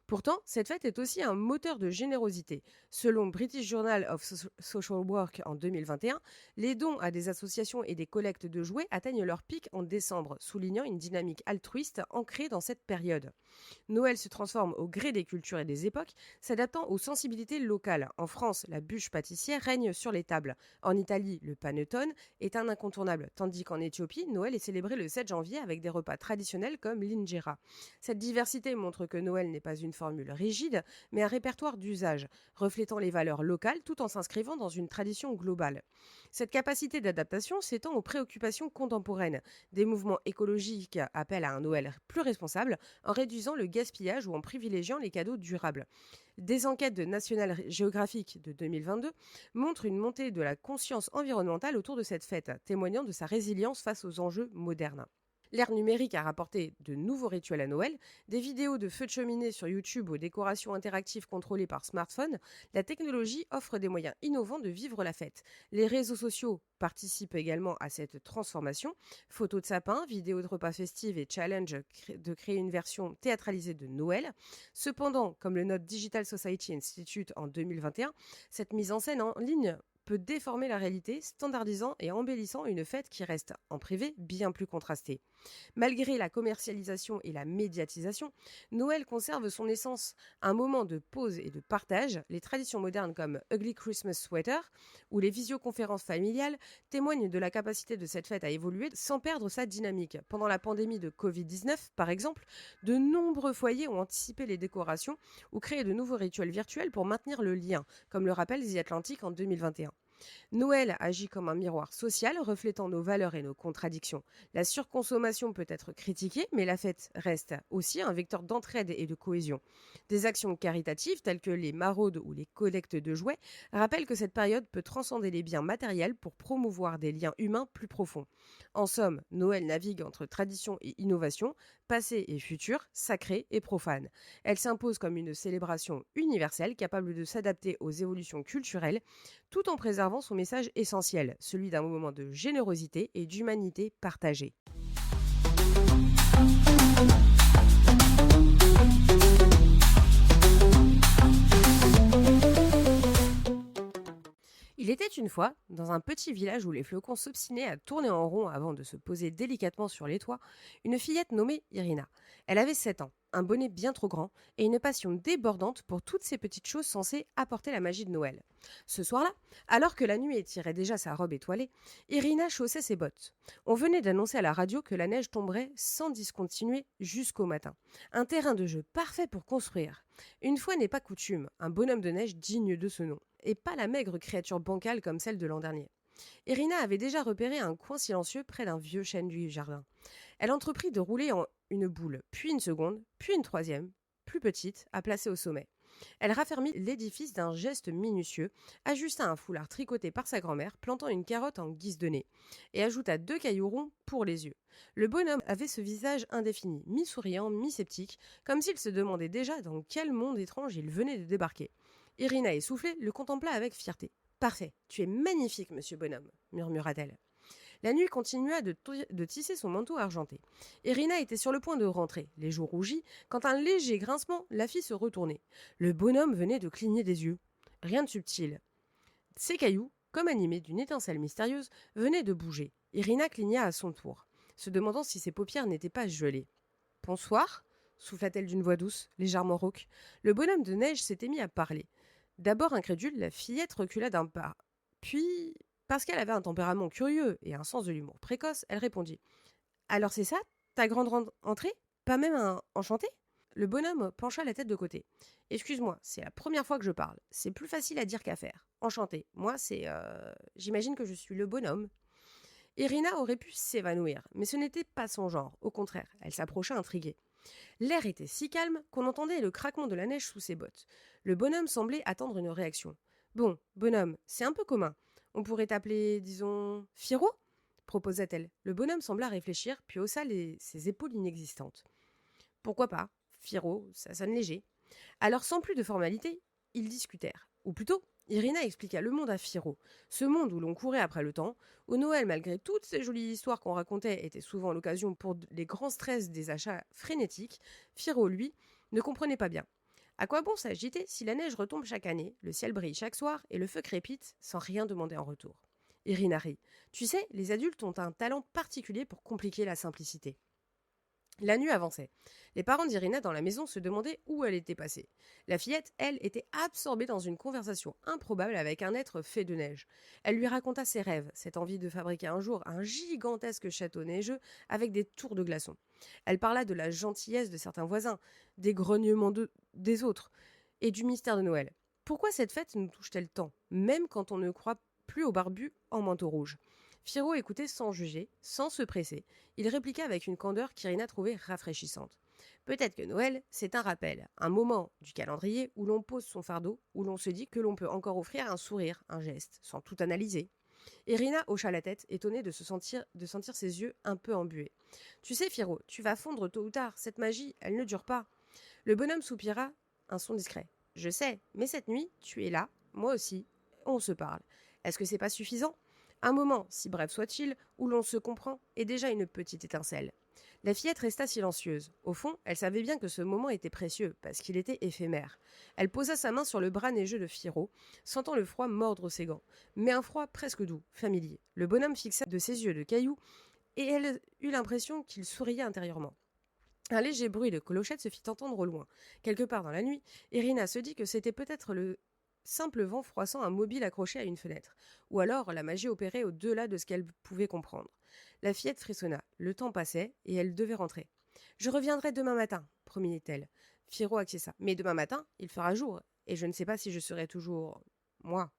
Pourtant, cette fête est aussi un moteur de générosité. Selon British Journal of Social Work en 2021, les dons à des associations et des collectes de jouets atteignent leur pic en décembre, soulignant une dynamique altruiste ancrée dans cette période. Noël se transforme au gré des cultures et des époques, s'adaptant aux sensibilités locales. En France, la bûche pâtissière règne sur les tables. En Italie, le panettone est un incontournable, tandis qu'en Éthiopie, Noël est célébré le 7 janvier avec des repas traditionnels comme l'injera. Cette diversité montre que Noël n'est pas une formule rigide, mais un répertoire d'usage, reflétant les valeurs locales tout en s'inscrivant dans une tradition globale. Cette capacité d'adaptation s'étend aux préoccupations contemporaines. Des mouvements écologiques appellent à un Noël plus responsable en réduisant le gaspillage ou en privilégiant les cadeaux durables. Des enquêtes de National Geographic de 2022 montrent une montée de la conscience environnementale autour de cette fête, témoignant de sa résilience face aux enjeux modernes. L'ère numérique a rapporté de nouveaux rituels à Noël, des vidéos de feux de cheminée sur YouTube aux décorations interactives contrôlées par smartphone. La technologie offre des moyens innovants de vivre la fête. Les réseaux sociaux participent également à cette transformation. Photos de sapins, vidéos de repas festifs et challenges de créer une version théâtralisée de Noël. Cependant, comme le note Digital Society Institute en 2021, cette mise en scène en ligne peut déformer la réalité, standardisant et embellissant une fête qui reste en privé bien plus contrastée. Malgré la commercialisation et la médiatisation, Noël conserve son essence, un moment de pause et de partage. Les traditions modernes comme Ugly Christmas Sweater ou les visioconférences familiales témoignent de la capacité de cette fête à évoluer sans perdre sa dynamique. Pendant la pandémie de Covid-19, par exemple, de nombreux foyers ont anticipé les décorations ou créé de nouveaux rituels virtuels pour maintenir le lien, comme le rappelle The Atlantic en 2021. Noël agit comme un miroir social reflétant nos valeurs et nos contradictions. La surconsommation peut être critiquée, mais la fête reste aussi un vecteur d'entraide et de cohésion. Des actions caritatives telles que les maraudes ou les collectes de jouets rappellent que cette période peut transcender les biens matériels pour promouvoir des liens humains plus profonds. En somme, Noël navigue entre tradition et innovation, passé et futur, sacré et profane. Elle s'impose comme une célébration universelle capable de s'adapter aux évolutions culturelles tout en préservant son message essentiel, celui d'un moment de générosité et d'humanité partagée. Il était une fois, dans un petit village où les flocons s'obstinaient à tourner en rond avant de se poser délicatement sur les toits, une fillette nommée Irina. Elle avait 7 ans, un bonnet bien trop grand et une passion débordante pour toutes ces petites choses censées apporter la magie de Noël. Ce soir-là, alors que la nuit étirait déjà sa robe étoilée, Irina chaussait ses bottes. On venait d'annoncer à la radio que la neige tomberait sans discontinuer jusqu'au matin. Un terrain de jeu parfait pour construire. Une fois n'est pas coutume, un bonhomme de neige digne de ce nom, et pas la maigre créature bancale comme celle de l'an dernier. Irina avait déjà repéré un coin silencieux près d'un vieux chêne du jardin. Elle entreprit de rouler en une boule, puis une seconde, puis une troisième, plus petite, à placer au sommet. Elle raffermit l'édifice d'un geste minutieux, ajusta un foulard tricoté par sa grand-mère, plantant une carotte en guise de nez, et ajouta 2 cailloux ronds pour les yeux. Le bonhomme avait ce visage indéfini, mi-souriant, mi-sceptique, comme s'il se demandait déjà dans quel monde étrange il venait de débarquer. Irina, essoufflée, le contempla avec fierté. Parfait, tu es magnifique, monsieur Bonhomme, murmura-t-elle. La nuit continua de tisser son manteau argenté. Irina était sur le point de rentrer, les joues rougies, quand un léger grincement la fit se retourner. Le bonhomme venait de cligner des yeux. Rien de subtil. Ses cailloux, comme animés d'une étincelle mystérieuse, venaient de bouger. Irina cligna à son tour, se demandant si ses paupières n'étaient pas gelées. Bonsoir, souffla-t-elle d'une voix douce, légèrement rauque. Le bonhomme de neige s'était mis à parler. D'abord incrédule, la fillette recula d'un pas. Puis, parce qu'elle avait un tempérament curieux et un sens de l'humour précoce, elle répondit. Alors c'est ça, ta grande entrée? Pas même un enchanté? Le bonhomme pencha la tête de côté. Excuse-moi, c'est la première fois que je parle. C'est plus facile à dire qu'à faire. Enchanté. Moi, c'est... J'imagine que je suis le bonhomme. Irina aurait pu s'évanouir, mais ce n'était pas son genre. Au contraire, elle s'approcha intriguée. L'air était si calme qu'on entendait le craquement de la neige sous ses bottes. Le bonhomme semblait attendre une réaction. Bon, bonhomme, c'est un peu commun. On pourrait t'appeler, disons, Firo? Proposa-t-elle. Le bonhomme sembla réfléchir, puis haussa ses épaules inexistantes. Pourquoi pas? Firo, ça sonne léger. Alors, sans plus de formalité, ils discutèrent. Ou plutôt, Irina expliqua le monde à Firo, ce monde où l'on courait après le temps, où Noël, malgré toutes ces jolies histoires qu'on racontait, était souvent l'occasion pour les grands stress des achats frénétiques. Firo, lui, ne comprenait pas bien. À quoi bon s'agiter si la neige retombe chaque année, le ciel brille chaque soir et le feu crépite sans rien demander en retour? Irina rit. Tu sais, les adultes ont un talent particulier pour compliquer la simplicité. La nuit avançait. Les parents d'Irina dans la maison se demandaient où elle était passée. La fillette, elle, était absorbée dans une conversation improbable avec un être fait de neige. Elle lui raconta ses rêves, cette envie de fabriquer un jour un gigantesque château neigeux avec des tours de glaçons. Elle parla de la gentillesse de certains voisins, des grognements des autres et du mystère de Noël. Pourquoi cette fête nous touche-t-elle tant, même quand on ne croit plus au barbu en manteau rouge? Firo écoutait sans juger, sans se presser. Il répliqua avec une candeur qu'Irina trouvait rafraîchissante. Peut-être que Noël, c'est un rappel, un moment du calendrier où l'on pose son fardeau, où l'on se dit que l'on peut encore offrir un sourire, un geste, sans tout analyser. Irina hocha la tête, étonnée de sentir ses yeux un peu embués. Tu sais, Firo, tu vas fondre tôt ou tard. Cette magie, elle ne dure pas. Le bonhomme soupira, un son discret. Je sais, mais cette nuit, tu es là, moi aussi. On se parle. Est-ce que c'est pas suffisant? Un moment, si bref soit-il, où l'on se comprend, est déjà une petite étincelle. La fillette resta silencieuse. Au fond, elle savait bien que ce moment était précieux, parce qu'il était éphémère. Elle posa sa main sur le bras neigeux de Firo, sentant le froid mordre ses gants. Mais un froid presque doux, familier. Le bonhomme fixa de ses yeux de cailloux, et elle eut l'impression qu'il souriait intérieurement. Un léger bruit de clochette se fit entendre au loin. Quelque part dans la nuit, Irina se dit que c'était peut-être le simple vent froissant un mobile accroché à une fenêtre, ou alors la magie opérait au-delà de ce qu'elle pouvait comprendre. La fillette frissonna, le temps passait, et elle devait rentrer. Je reviendrai demain matin, promit-elle. Firo acquiesça. Mais demain matin, il fera jour, et je ne sais pas si je serai toujours moi.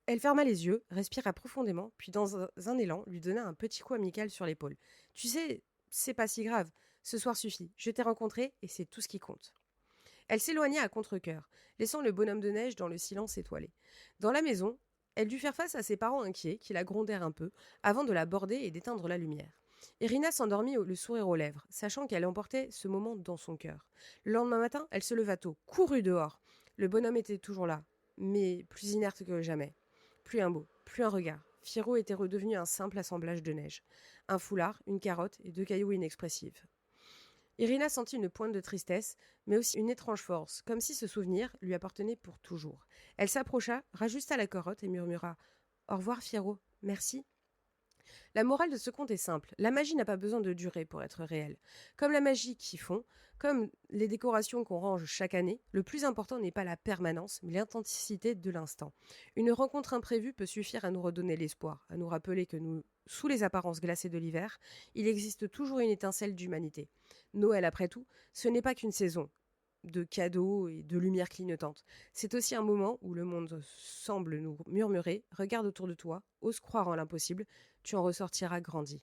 Elle ferma les yeux, respira profondément, puis dans un élan, lui donna un petit coup amical sur l'épaule. Tu sais, c'est pas si grave. Ce soir suffit. Je t'ai rencontré et c'est tout ce qui compte. Elle s'éloigna à contre-cœur, laissant le bonhomme de neige dans le silence étoilé. Dans la maison, elle dut faire face à ses parents inquiets qui la grondèrent un peu avant de l'aborder et d'éteindre la lumière. Irina s'endormit le sourire aux lèvres, sachant qu'elle emportait ce moment dans son cœur. Le lendemain matin, elle se leva tôt, courut dehors. Le bonhomme était toujours là, mais plus inerte que jamais. Plus un mot, plus un regard. Firo était redevenu un simple assemblage de neige. Un foulard, une carotte et deux cailloux inexpressifs. Irina sentit une pointe de tristesse, mais aussi une étrange force, comme si ce souvenir lui appartenait pour toujours. Elle s'approcha, rajusta la carotte et murmura « Au revoir, Firo. Merci. » La morale de ce conte est simple. La magie n'a pas besoin de durer pour être réelle. Comme la magie qui fond, comme les décorations qu'on range chaque année, le plus important n'est pas la permanence, mais l'intensité de l'instant. Une rencontre imprévue peut suffire à nous redonner l'espoir, à nous rappeler que nous, sous les apparences glacées de l'hiver, il existe toujours une étincelle d'humanité. Noël, après tout, ce n'est pas qu'une saison de cadeaux et de lumière clignotante. C'est aussi un moment où le monde semble nous murmurer « Regarde autour de toi, ose croire en l'impossible, tu en ressortiras grandi. »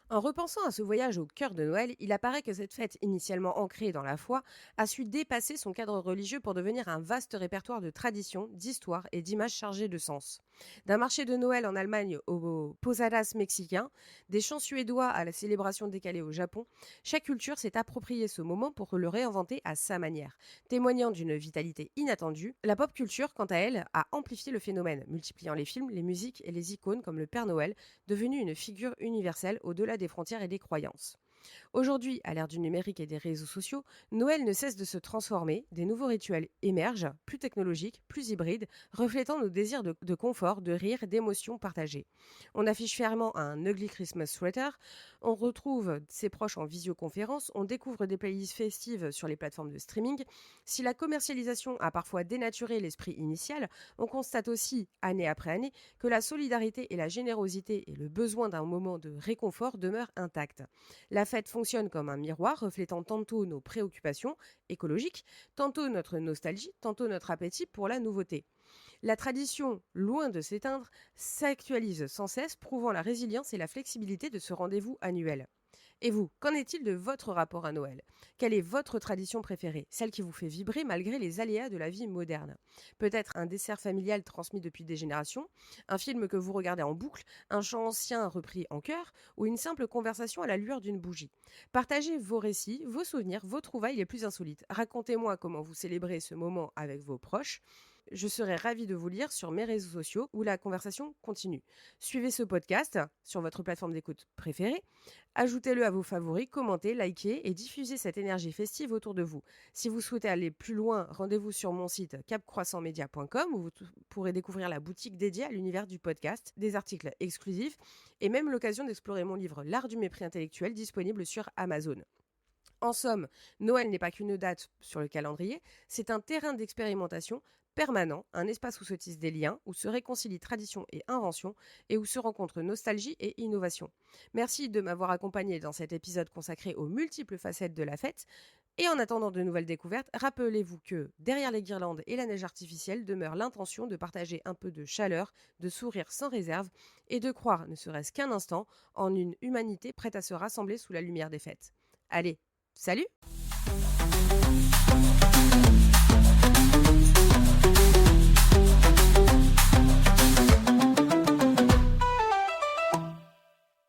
En repensant à ce voyage au cœur de Noël, il apparaît que cette fête, initialement ancrée dans la foi, a su dépasser son cadre religieux pour devenir un vaste répertoire de traditions, d'histoires et d'images chargées de sens. D'un marché de Noël en Allemagne aux posadas mexicains, des chants suédois à la célébration décalée au Japon, chaque culture s'est approprié ce moment pour le réinventer à sa manière. Témoignant d'une vitalité inattendue, la pop culture, quant à elle, a amplifié le phénomène, multipliant les films, les musiques et les icônes comme le Père Noël, devenu une figure universelle au-delà des frontières et des croyances. Aujourd'hui, à l'ère du numérique et des réseaux sociaux, Noël ne cesse de se transformer, des nouveaux rituels émergent, plus technologiques, plus hybrides, reflétant nos désirs de confort, de rire, d'émotions partagées. On affiche fièrement un Ugly Christmas Sweater, on retrouve ses proches en visioconférence, on découvre des playlists festives sur les plateformes de streaming. Si la commercialisation a parfois dénaturé l'esprit initial, on constate aussi, année après année, que la solidarité et la générosité et le besoin d'un moment de réconfort demeurent intacts. La fête fonctionne comme un miroir reflétant tantôt nos préoccupations écologiques, tantôt notre nostalgie, tantôt notre appétit pour la nouveauté. La tradition, loin de s'éteindre, s'actualise sans cesse, prouvant la résilience et la flexibilité de ce rendez-vous annuel. Et vous, qu'en est-il de votre rapport à Noël? Quelle est votre tradition préférée? Celle qui vous fait vibrer malgré les aléas de la vie moderne? Peut-être un dessert familial transmis depuis des générations, un film que vous regardez en boucle, un chant ancien repris en chœur, ou une simple conversation à la lueur d'une bougie. Partagez vos récits, vos souvenirs, vos trouvailles les plus insolites. Racontez-moi comment vous célébrez ce moment avec vos proches. Je serai ravie de vous lire sur mes réseaux sociaux où la conversation continue. Suivez ce podcast sur votre plateforme d'écoute préférée. Ajoutez-le à vos favoris, commentez, likez et diffusez cette énergie festive autour de vous. Si vous souhaitez aller plus loin, rendez-vous sur mon site capcroissantmedia.com où vous pourrez découvrir la boutique dédiée à l'univers du podcast, des articles exclusifs et même l'occasion d'explorer mon livre L'art du mépris intellectuel disponible sur Amazon. En somme, Noël n'est pas qu'une date sur le calendrier, c'est un terrain d'expérimentation permanent, un espace où se tissent des liens, où se réconcilient tradition et invention, et où se rencontrent nostalgie et innovation. Merci de m'avoir accompagné dans cet épisode consacré aux multiples facettes de la fête. Et en attendant de nouvelles découvertes, rappelez-vous que derrière les guirlandes et la neige artificielle demeure l'intention de partager un peu de chaleur, de sourire sans réserve et de croire, ne serait-ce qu'un instant, en une humanité prête à se rassembler sous la lumière des fêtes. Allez, salut!